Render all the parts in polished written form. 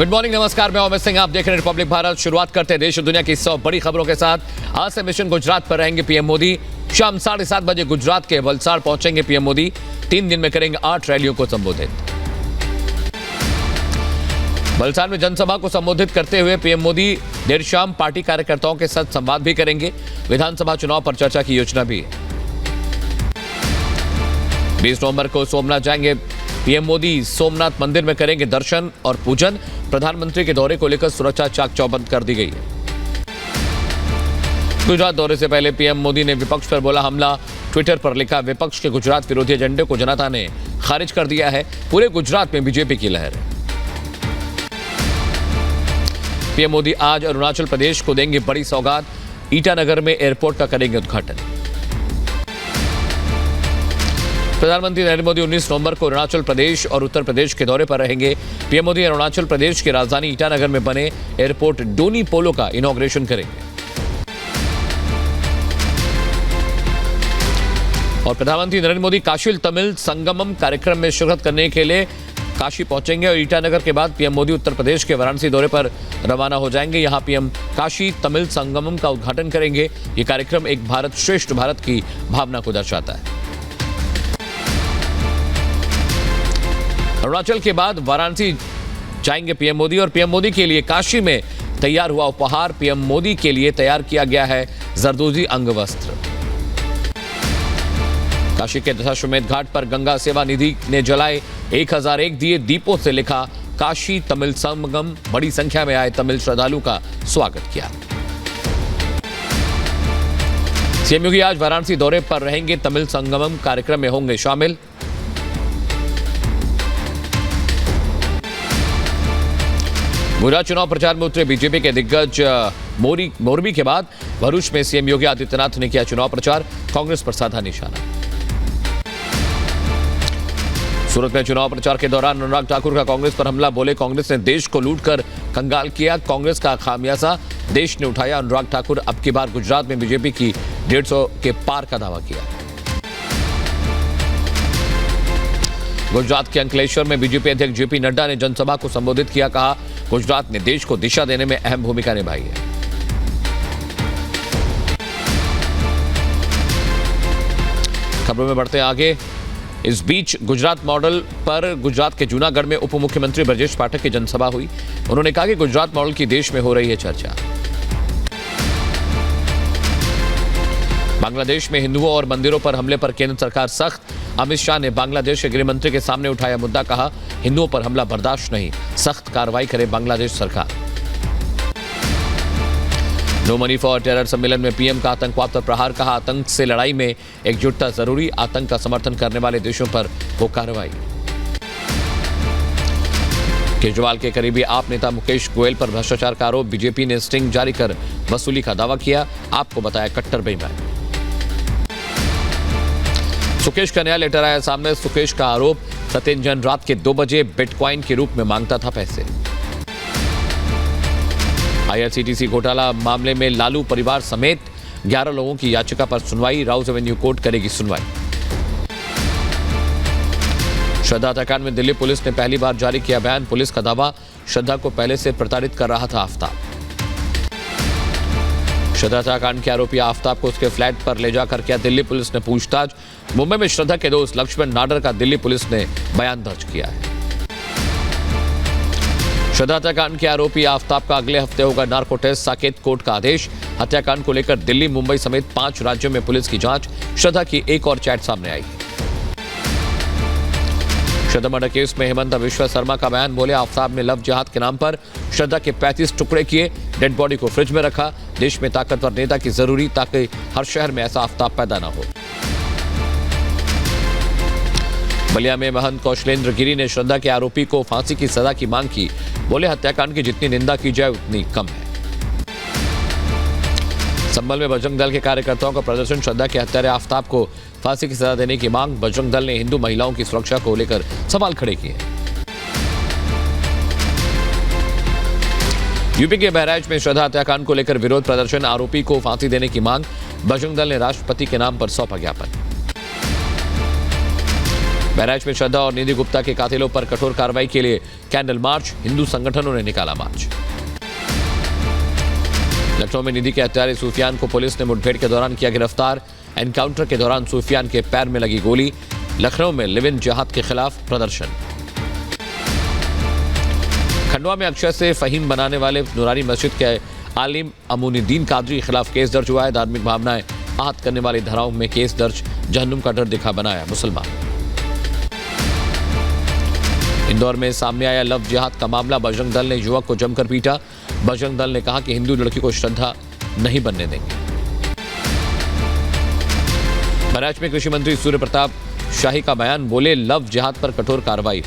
Good morning, नमस्कार। मैं अमित सिंह, आप देख रहे हैं रिपब्लिक भारत। शुरुआत करते हैं देश और दुनिया की 100 बड़ी खबरों के साथ। आज से मिशन गुजरात पर रहेंगे पीएम मोदी। शाम 7:30 बजे गुजरात के वलसाड पहुंचेंगे पीएम मोदी। 3 दिन में करेंगे 8 रैलियों को संबोधित। वलसाड में जनसभा को संबोधित करते हुए पीएम मोदी देर शाम पार्टी कार्यकर्ताओं के साथ संवाद भी करेंगे। विधानसभा चुनाव पर चर्चा की योजना भी है। 20 नवंबर को सोमनाथ जाएंगे पीएम मोदी। सोमनाथ मंदिर में करेंगे दर्शन और पूजन। प्रधानमंत्री के दौरे को लेकर सुरक्षा चाक चौबंद कर दी गई है। गुजरात दौरे से पहले पीएम मोदी ने विपक्ष पर बोला हमला। ट्विटर पर लिखा, विपक्ष के गुजरात विरोधी एजेंडे को जनता ने खारिज कर दिया है। पूरे गुजरात में बीजेपी की लहर है। पीएम मोदी आज अरुणाचल प्रदेश को देंगे बड़ी सौगात। ईटानगर में एयरपोर्ट का करेंगे उद्घाटन। प्रधानमंत्री नरेंद्र मोदी 19 नवंबर को अरुणाचल प्रदेश और उत्तर प्रदेश के दौरे पर रहेंगे। पीएम मोदी अरुणाचल प्रदेश की राजधानी ईटानगर में बने एयरपोर्ट डोनी पोलो का इनॉग्रेशन करेंगे। और प्रधानमंत्री नरेंद्र मोदी काशी तमिल संगमम कार्यक्रम में शिरकत करने के लिए काशी पहुंचेंगे और ईटानगर के बाद पीएम मोदी उत्तर प्रदेश के वाराणसी दौरे पर रवाना हो जाएंगे। यहां पीएम काशी तमिल संगमम का उद्घाटन करेंगे। यह कार्यक्रम एक भारत श्रेष्ठ भारत की भावना को दर्शाता है। अरुणाचल के बाद वाराणसी जाएंगे पीएम मोदी और पीएम मोदी के लिए काशी में तैयार हुआ उपहार। पीएम मोदी के लिए तैयार किया गया है जरदोजी अंगवस्त्र। काशी के दशाश्वमेध घाट पर गंगा सेवा निधि ने जलाए 1001 दिए। दीपों से लिखा काशी तमिल संगम। बड़ी संख्या में आए तमिल श्रद्धालु का स्वागत किया। सीएम योगी आज वाराणसी दौरे पर रहेंगे। तमिल संगमम कार्यक्रम में होंगे शामिल। गुजरात चुनाव प्रचार में उतरे बीजेपी के दिग्गज मोरबी के बाद भरूच में सीएम योगी आदित्यनाथ ने किया चुनाव प्रचार। कांग्रेस पर साधा निशाना। सूरत में चुनाव प्रचार के दौरान अनुराग ठाकुर का कांग्रेस पर हमला। बोले कांग्रेस ने देश को लूटकर कंगाल किया। कांग्रेस का खामियाजा देश ने उठाया। अनुराग ठाकुर अब की बार गुजरात में बीजेपी की 150 के पार का दावा किया। गुजरात के अंकलेश्वर में बीजेपी अध्यक्ष जेपी नड्डा ने जनसभा को संबोधित किया। कहा गुजरात ने देश को दिशा देने में अहम भूमिका निभाई है। खबरों में बढ़ते हैं आगे। इस बीच गुजरात मॉडल पर गुजरात के जूनागढ़ में उप मुख्यमंत्री ब्रजेश पाठक की जनसभा हुई। उन्होंने कहा कि गुजरात मॉडल की देश में हो रही है चर्चा। बांग्लादेश में हिंदुओं और मंदिरों पर हमले पर केंद्र सरकार सख्त। अमित शाह ने बांग्लादेश के गृह मंत्री के सामने उठाया मुद्दा। कहा हिंदुओं पर हमला बर्दाश्त नहीं, सख्त कार्रवाई करे बांग्लादेश सरकार। नो मनी फॉर टेरर सम्मेलन में पीएम का आतंकवाद पर प्रहार। कहा आतंक से लड़ाई में एकजुटता जरूरी। आतंक का समर्थन करने वाले देशों पर हो कार्रवाई। केजरीवाल के करीबी आप नेता मुकेश गोयल पर भ्रष्टाचार का आरोप। बीजेपी ने स्टिंग जारी कर वसूली का दावा किया। आपको बताया कट्टर बेईमान। सुकेश का नया लेटर आया सामने। सुकेश का आरोप सत्येंद्र जैन रात के 2 बजे बिटकॉइन के रूप में मांगता था पैसे। आईआरसीटीसी घोटाला मामले में लालू परिवार समेत 11 लोगों की याचिका पर सुनवाई। राउज एवेन्यू कोर्ट करेगी सुनवाई। श्रद्धा हत्याकांड में दिल्ली पुलिस ने पहली बार जारी किया बयान। पुलिस का दावा श्रद्धा को पहले से प्रताड़ित कर रहा था आफ्ताब। श्रद्धा हत्याकांड के आरोपी आफ्ताब को उसके फ्लैट पर ले जाकर किया दिल्ली पुलिस ने पूछताछ। मुंबई में श्रद्धा के दोस्त लक्ष्मण नाडर का दिल्ली पुलिस ने बयान दर्ज किया है। श्रद्धा हत्याकांड के आरोपी आफ्ताब का अगले हफ्ते होगा नार्को टेस्ट। साकेत कोर्ट का आदेश। हत्याकांड को लेकर दिल्ली, मुंबई समेत 5 राज्यों में पुलिस की जांच। श्रद्धा की एक और चैट सामने आई। श्रद्धा मर्डर केस में हेमंत विश्व शर्मा का बयान। बोले आफ्ताब ने लव जिहाद के नाम पर श्रद्धा के 35 टुकड़े किए। डेड बॉडी को फ्रिज में रखा। देश में ताकतवर नेता की जरूरी, ताकि हर शहर में ऐसा आफ्ताब पैदा ना हो। बलिया में महंत कौशलेंद्र गिरी ने श्रद्धा के आरोपी को फांसी की सजा की मांग की। बोले हत्याकांड की जितनी निंदा की जाए उतनी कम है। संभल में बजरंग दल के कार्यकर्ताओं का प्रदर्शन। श्रद्धा के हत्यारे आफ्ताब को फांसी की सजा देने की मांग। बजरंग दल ने हिंदू महिलाओं की सुरक्षा को लेकर सवाल खड़े किए। यूपी के बहराइच में श्रद्धा हत्याकांड को लेकर विरोध प्रदर्शन। आरोपी को फांसी देने की मांग। बजरंग दल ने राष्ट्रपति के नाम पर सौंपा ज्ञापन। बहराइच में श्रद्धा और निधि गुप्ता के कातिलों पर कठोर कार्रवाई के लिए कैंडल मार्च, हिंदू संगठनों ने निकाला मार्च। लखनऊ में निधि के हत्यारे सूफियान को पुलिस ने मुठभेड़ के दौरान किया गिरफ्तार। एनकाउंटर के दौरान सूफियान के पैर में लगी गोली। लखनऊ में लिव इन जिहाद के खिलाफ प्रदर्शन। खंडवा में अक्षय से फहीम बनाने वाले नूरानी मस्जिद के आलिम अमूनुद्दीन कादरी के खिलाफ केस दर्ज हुआ है। धार्मिक भावनाएं आहत करने वाली धाराओं में केस दर्ज। जहन्नुम का डर दिखा बनाया मुसलमान। इंदौर में सामने आया लव जिहाद का मामला। बजरंग दल ने युवक को जमकर पीटा। बजरंग दल ने कहा कि हिंदू लड़की को श्रद्धा नहीं बनने देंगे। बहराइच में कृषि मंत्री सूर्य प्रताप शाही का बयान, बोले लव जिहाद पर कठोर कार्रवाई।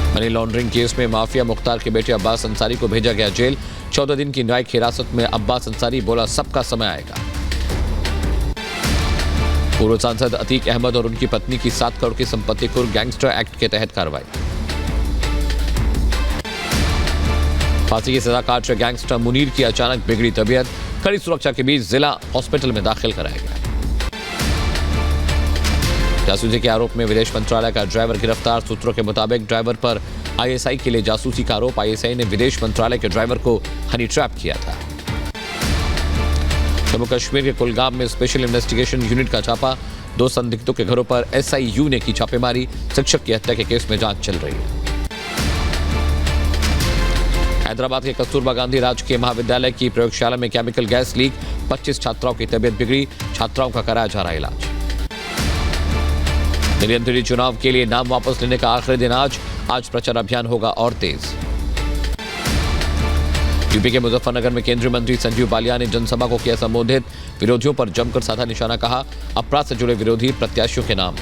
मनी लॉन्ड्रिंग केस में माफिया मुख्तार के बेटे अब्बास अंसारी को भेजा गया जेल। 14 दिन की न्यायिक हिरासत में अब्बास अंसारी, बोला सबका समय आएगा। पूर्व सांसद अतीक अहमद और उनकी पत्नी की 7 करोड़ की संपत्ति कुर्क गैंगस्टर एक्ट के तहत कार्रवाई। फांसी की सजा काट रहे गैंगस्टर मुनीर की अचानक बिगड़ी तबीयत। कड़ी सुरक्षा के बीच जिला हॉस्पिटल में दाखिल कराया गया। जासूसी के आरोप में विदेश मंत्रालय का ड्राइवर गिरफ्तार। सूत्रों के मुताबिक ड्राइवर पर आईएसआई के लिए जासूसी का आरोप। आईएसआई ने विदेश मंत्रालय के ड्राइवर को हनी ट्रैप किया था। जम्मू कश्मीर के कुलगाम में स्पेशल इन्वेस्टिगेशन यूनिट का छापा। 2 संदिग्धों के घरों पर एसआईयू ने की छापेमारी। शिक्षक की हत्या के केस में जांच चल रही है। हैदराबाद के कस्तूरबा गांधी राजकीय महाविद्यालय की प्रयोगशाला में केमिकल गैस लीक। 25 छात्राओं की तबीयत बिगड़ी। छात्राओं का कराया जा रहा इलाज। दिल्ली चुनाव के लिए नाम वापस लेने का आखिरी दिन आज प्रचार अभियान होगा और तेज। यूपी के मुजफ्फरनगर में केंद्रीय मंत्री संजीव बालियान ने जनसभा को किया संबोधित। विरोधियों पर जमकर साधा निशाना, कहा अपराध से जुड़े विरोधी प्रत्याशियों के नाम।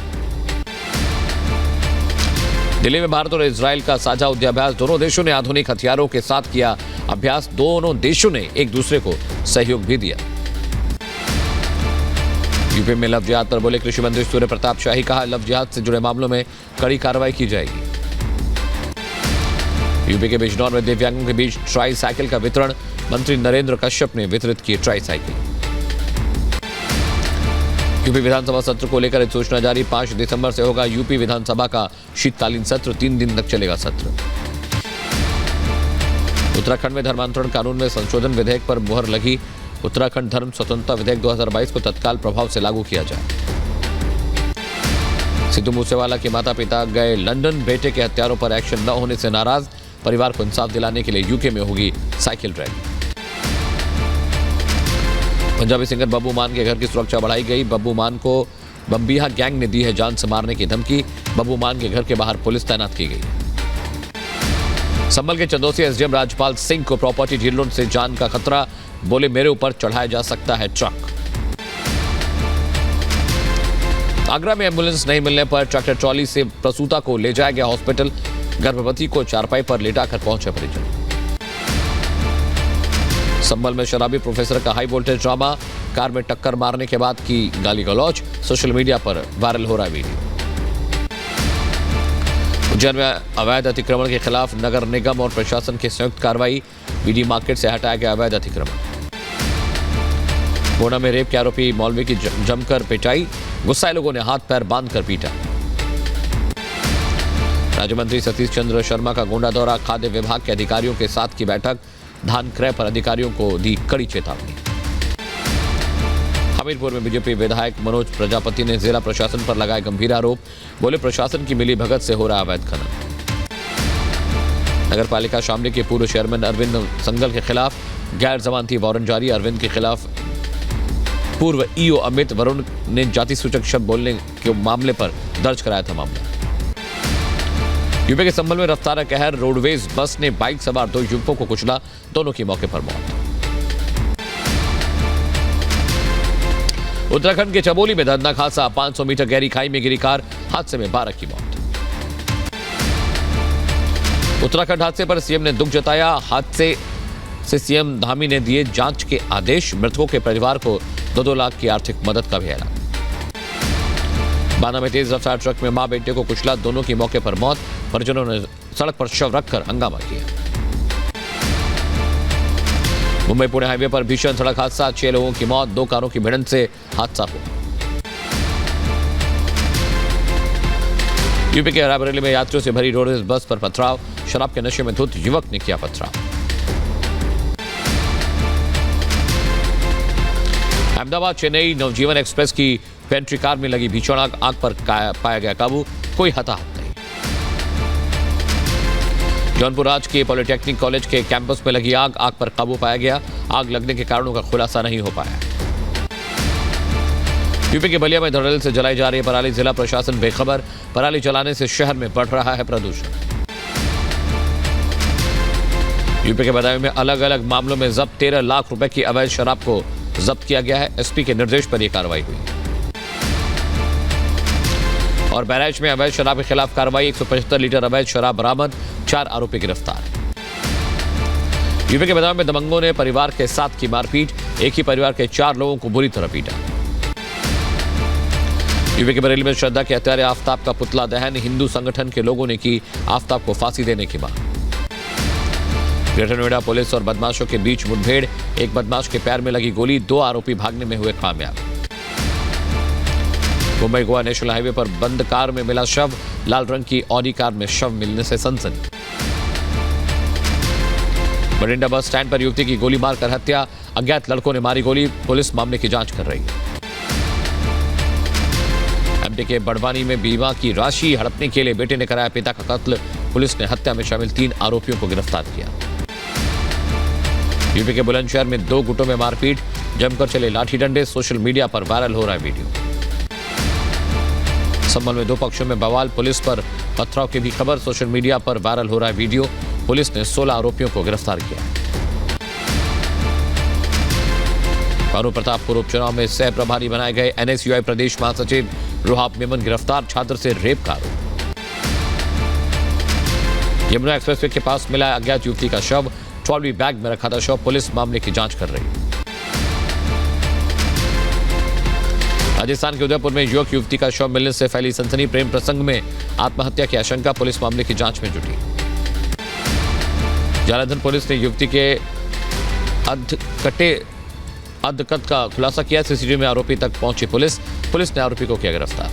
दिल्ली में भारत और इजराइल का साझा युद्धाभ्यास। दोनों देशों ने आधुनिक हथियारों के साथ किया अभ्यास। दोनों देशों ने एक दूसरे को सहयोग भी दिया। यूपी में लव जिहाद पर बोले कृषि मंत्री सूर्य प्रताप शाही, कहा लव जिहाद से जुड़े मामलों में कड़ी कार्रवाई की जाएगी। यूपी के बिजनौर में दिव्यांगों के बीच ट्राई साइकिल का वितरण। मंत्री नरेंद्र कश्यप ने वितरित की ट्राई साइकिल। यूपी विधानसभा सत्र को लेकर एक सूचना जारी। 5 दिसंबर से होगा यूपी विधानसभा का शीतकालीन सत्र। 3 दिन तक चलेगा सत्र। उत्तराखंड में धर्मांतरण कानून में संशोधन विधेयक पर मुहर लगी। उत्तराखंड धर्म स्वतंत्रता विधेयक 2022 को तत्काल प्रभाव से लागू किया जाए। सिद्धू मूसेवाला के माता पिता गए लंदन। बेटे के हत्यारों पर एक्शन न होने से नाराज। परिवार को इंसाफ दिलाने के लिए यूके में होगी cycle rally. Punjabi singer Babbu मान के घर की सुरक्षा बढ़ाई गई। बब्बू मान को बम्बिया गैंग ने दी है जान से मारने की धमकी। बब्बू मान के घर के बाहर पुलिस तैनात की गई। संभल के चंदौसी एसडीएम राजपाल सिंह को प्रॉपर्टी डीलरों से जान का खतरा। बोले मेरे ऊपर चढ़ाया जा सकता है ट्रक। आगरा में एम्बुलेंस नहीं मिलने पर ट्रैक्टर ट्रॉली से प्रसूता को ले जाया गया हॉस्पिटल। गर्भवती को चारपाई पर लेटाकर पहुंचे परिजन। संभल में शराबी प्रोफेसर का हाई वोल्टेज ड्रामा। कार में टक्कर मारने के बाद की गाली गलौज। सोशल मीडिया पर वायरल हो रहा है वीडियो। उज्जैन में अवैध अतिक्रमण के खिलाफ नगर निगम और प्रशासन की संयुक्त कार्रवाई। बीडी मार्केट से हटाया गया अवैध अतिक्रमण। गोंडा में रेप के आरोपी मौलवी की जमकर पिटाई। गुस्साए लोगों ने हाथ पैर बांधकर पीटा। राज्य मंत्री सतीश चंद्र शर्मा का गोंडा दौरा। खाद्य विभाग के अधिकारियों के साथ की बैठक। धान क्रय पर अधिकारियों को दी कड़ी चेतावनी। हमीरपुर में बीजेपी विधायक मनोज प्रजापति ने जिला प्रशासन पर लगाए गंभीर आरोप। बोले प्रशासन की मिली भगत से हो रहा अवैध खनन। नगर पालिका शामली के पूर्व चेयरमैन अरविंद संगल के खिलाफ गैर जमानती वारंट जारी। अरविंद के खिलाफ पूर्व ईओ अमित वरुण ने जाति सूचक शब्द बोलने के मामले पर दर्ज कराया था मामला। यूपी के संभल में रफ्तार कहर। रोडवेज बस ने बाइक सवार 2 युवकों को कुचला। दोनों की मौके पर मौत। उत्तराखंड के चमोली में दर्दनाक हादसा। 500 मीटर गहरी खाई में गिरी कार। हादसे में 12 की मौत। उत्तराखंड हादसे पर सीएम ने दुख जताया। हादसे से सीएम धामी ने दिए जांच के आदेश। मृतकों के परिवार को 2-2 लाख की आर्थिक मदद का भी ऐलान। बाना में तेज रफ्तार ट्रक में मां बेटे को कुचला। दोनों की मौके पर मौत। परिजनों ने सड़क पर शव रखकर हंगामा किया। मुंबई पुणे हाईवे पर भीषण सड़क हादसा। 6 लोगों की मौत। 2 कारों की भिड़ंत से हादसा हुआ। यूपी के रायबरेली में यात्रियों से भरी रोडवेज बस पर पथराव, शराब के नशे में धुत युवक ने किया पथराव। अहमदाबाद चेन्नई नवजीवन एक्सप्रेस की पेंट्री कार में लगी भीषण आग पर पाया गया काबू, कोई हताहत नहीं। जौनपुर राजकीय पॉलिटेक्निक कॉलेज के कैंपस में लगी आग पर काबू पाया गया। आग लगने के कारणों का खुलासा नहीं हो पाया। यूपी के बलिया में धड़ल्ले से जलाई जा रही पराली, जिला प्रशासन बेखबर, पराली जलाने से शहर में बढ़ रहा है प्रदूषण। यूपी के बदायूं में अलग अलग मामलों में जब्त 13 लाख रुपए की अवैध शराब को जब्त किया गया है। एसपी के निर्देश पर यह कार्रवाई हुई। और बहराइच में अवैध शराब के खिलाफ कार्रवाई, 175 लीटर अवैध शराब बरामद, 4 आरोपी गिरफ्तार। यूपी के बदायूं में दबंगों ने परिवार के साथ की मारपीट, एक ही परिवार के 4 लोगों को बुरी तरह पीटा। यूपी के बरेली में श्रद्धा के हत्यारे आफ्ताब का पुतला दहन, हिंदू संगठन के लोगों ने की आफ्ताब को फांसी देने की मांग। ग्रेटर नोएडा पुलिस और बदमाशों के बीच मुठभेड़, एक बदमाश के पैर में लगी गोली, 2 आरोपी भागने में हुए कामयाब। मुंबई गोवा नेशनल हाईवे पर बंद कार में मिला शव, लाल रंग की ऑडी कार में शव मिलने से सनसनी। बठिंडा बस स्टैंड पर युवती की गोली मारकर हत्या, अज्ञात लड़कों ने मारी गोली, पुलिस मामले की जांच कर रही है। एमपी के बड़वानी में बीमा की राशि हड़पने के लिए बेटे ने कराया पिता का कत्ल, पुलिस ने हत्या में शामिल 3 आरोपियों को गिरफ्तार किया। यूपी के बुलंदशहर में 2 गुटों में मारपीट, जमकर चले लाठी डंडे, सोशल मीडिया पर वायरल हो रहा है वीडियो। संभल में 2 पक्षों में बवाल, पुलिस पर पथराव की भी खबर, सोशल मीडिया पर वायरल हो रहा है वीडियो। पुलिस ने 16 आरोपियों को गिरफ्तार किया। भानु प्रतापपुर उपचुनाव में सह प्रभारी बनाए गए एनएसयूआई प्रदेश महासचिव रुहाब मेमन गिरफ्तार, छात्र से रेप का आरोप। यमुना एक्सप्रेसवे के पास मिला अज्ञात युवती का शव, ट्रॉली बैग में रखा था शव, पुलिस मामले की जांच कर रही है। राजस्थान के उदयपुर में युवक युवती का शव मिलने से फैली सनसनी, प्रेम प्रसंग में आत्महत्या की आशंका, पुलिस मामले की जांच में जुटी। जालंधर पुलिस ने युवती के अधकत का खुलासा किया, सीसीटीवी में आरोपी तक पहुंची पुलिस ने आरोपी को किया गिरफ्तार।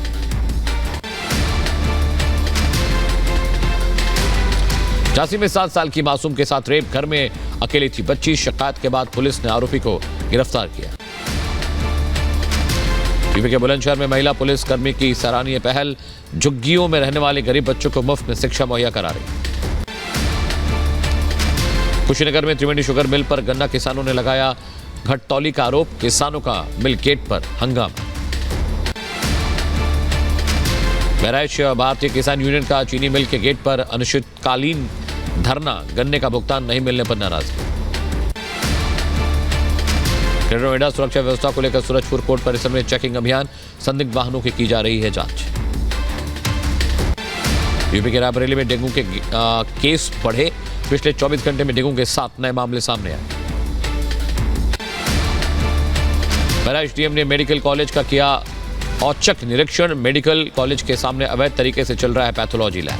झांसी में 7 साल की मासूम के साथ रेप, घर में अकेली थी बच्ची, शिकायत के बाद पुलिस ने आरोपी को गिरफ्तार किया। यूपी के बुलंदशहर में महिला पुलिस कर्मी की सराहनीय पहल, झुग्गियों में रहने वाले गरीब बच्चों को मुफ्त में शिक्षा मुहैया करा रही। कुशीनगर में त्रिवेणी शुगर मिल पर गन्ना किसानों ने लगाया घटतौली का आरोप, किसानों का मिल गेट पर हंगामा। बहराइच भारतीय किसान यूनियन का चीनी मिल के गेट पर अनिश्चितकालीन धरना, गन्ने का भुगतान नहीं मिलने पर नाराजगी। ग्रेटर नोएडा सुरक्षा व्यवस्था को लेकर सूरजपुर कोर्ट परिसर में चेकिंग अभियान, संदिग्ध वाहनों की जा रही है जांच। यूपी के रायबरेली में डेंगू के केस बढ़े, पिछले 24 घंटे में डेंगू के 7 नए मामले सामने आए। बहराइच डीएम ने मेडिकल कॉलेज का किया औचक निरीक्षण, मेडिकल कॉलेज के सामने अवैध तरीके से चल रहा है पैथोलॉजी लैब।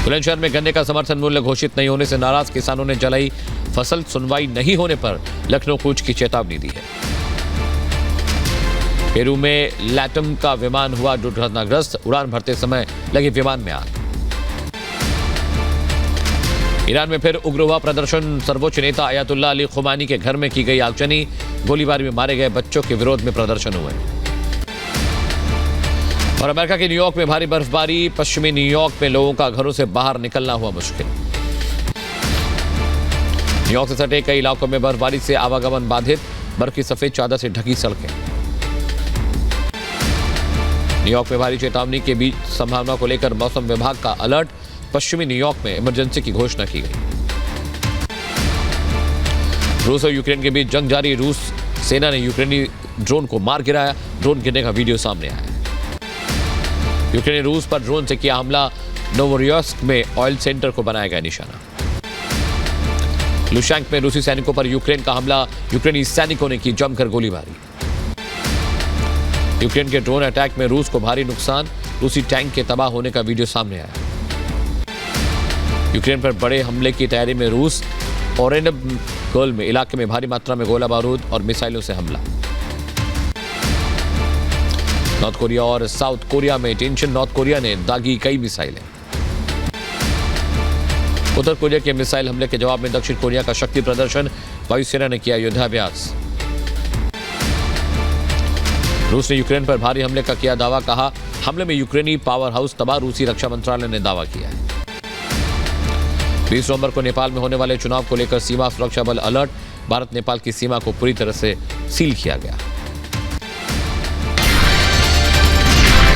बुलंदशहर में गन्ने का समर्थन मूल्य घोषित नहीं होने से नाराज किसानों ने जलाई फसल, सुनवाई नहीं होने पर लखनऊ कूच की चेतावनी दी है। पेरू में लैटम का विमान हुआ दुर्घटनाग्रस्त, उड़ान भरते समय लगी विमान में आग। ईरान में फिर उग्र हुआ प्रदर्शन, सर्वोच्च नेता अयातुल्लाह अली खुमानी के घर में की गई आगजनी, गोलीबारी में मारे गए बच्चों के विरोध में प्रदर्शन हुए। और अमेरिका के न्यूयॉर्क में भारी बर्फबारी, पश्चिमी न्यूयॉर्क में लोगों का घरों से बाहर निकलना हुआ मुश्किल। न्यूयॉर्क से सटे कई इलाकों में बर्फबारी से आवागमन बाधित, बर्फ की सफेद चादर से ढकी सड़कें। न्यूयॉर्क में भारी चेतावनी के बीच संभावना को लेकर मौसम विभाग का अलर्ट, पश्चिमी न्यूयॉर्क में इमरजेंसी की घोषणा की गई। रूस और यूक्रेन के बीच जंग जारी, रूस सेना ने यूक्रेनी ड्रोन को मार गिराया, ड्रोन गिरने का वीडियो सामने आया। यूक्रेन ने रूस पर ड्रोन से किया हमला, नोवोरोसिस्क में ऑयल सेंटर को बनाया गया निशाना। लुशैंक में रूसी सैनिकों पर यूक्रेन का हमला, यूक्रेनी सैनिकों ने की जमकर गोलीबारी। यूक्रेन के ड्रोन अटैक में रूस को भारी नुकसान, रूसी टैंक के तबाह होने का वीडियो सामने आया। यूक्रेन पर बड़े हमले की तैयारी में रूस, ओरेनबर्ग में इलाके में भारी मात्रा में गोला बारूद और मिसाइलों से हमला। नॉर्थ कोरिया और साउथ कोरिया में टेंशन, नॉर्थ कोरिया ने दागी कई मिसाइलें। उत्तर कोरिया के मिसाइल हमले के जवाब में दक्षिण कोरिया का शक्ति प्रदर्शन, वायुसेना ने किया युद्धाभ्यास। रूस ने यूक्रेन पर भारी हमले का किया दावा, कहा हमले में यूक्रेनी पावर हाउस तबाह, रूसी रक्षा मंत्रालय ने दावा किया है। 20 नवंबर को नेपाल में होने वाले चुनाव को लेकर सीमा सुरक्षा बल अलर्ट, भारत नेपाल की सीमा को पूरी तरह से सील किया गया।